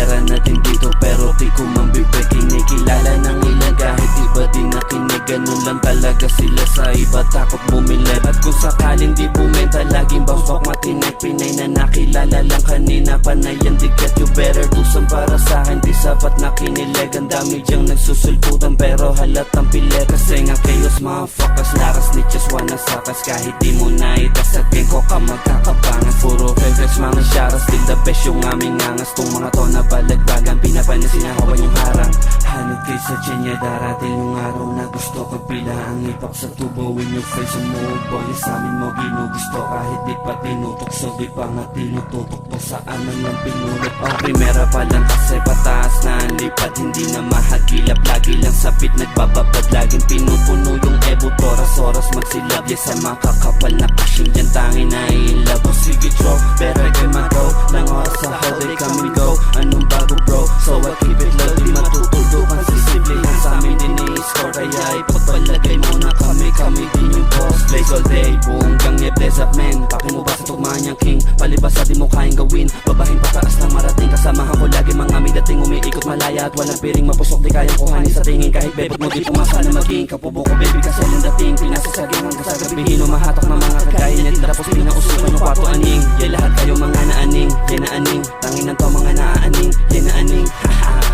pera na din dito pero di ko man bibikinig. Kilala ng ilan kahit iba din nakinig. Ganun lang talaga sila sa iba, takot bumili. At kung sakaling di bumenta, laging bambak matinig. Pinay na nakilala lang kanina, panayan digat. You better do some para sa akin, di sapat na kinileg. Ang dami diyang nagsusulputan pero halatang pili. Kasi nga chaos motherfuckers, lakas snitches wanna sakas. Kahit di mo na itasagin ko ka magkakapangas. Puro flex mga sharas, still the best yung aming angas. Kung mga to na balagbagan, pinapansin hawan yung harang. Hanod kay sa tiyan darating yung araw na gusto ko pila ang ipak sa tubo. In your face umuubo, yung sa amin mo ginugusto. Kahit di pa tinutok, so di pa nga tinututok to sa amin lang pinulot. Primera pa lang kasi pataas na ang lipat. Hindi na mahagilap, lagi lang sabit nagbababad. Laging pinupuno yung ebo, oras magsilab. Yes, sa makakapal na passion dyan tangin na ilab. O sige tro, better kay mag-go. Lang oras sa how they come and go. Anong bago bro, so I keep it low. Di matutuldukan sisiblihan sa amin din i-score. Kaya ipagpalagay mo na kami din yung boss. Plays all day, buong gang niya bless up men. Paki mo ba sa tugmaan niyang king? Palibasa di mo kayang gawin. Babahin pataas na marating. Kasamahan ko lagi mga may dating umiikot malaya. At walang piring mapusok di kayang kuhanin sa tingin. Kahit bebot mo di pumasa na maging kapubo ko baby kasi lang dating. Pinasasagin hanggang sa gabihin. Umahatak ng mga kagaya niya. Tapos pinausukan yung kwarto aning. Yan lahat kayo mga naaning. Yan naaning, tangin ng to mga naaning. Yan naaning, haha.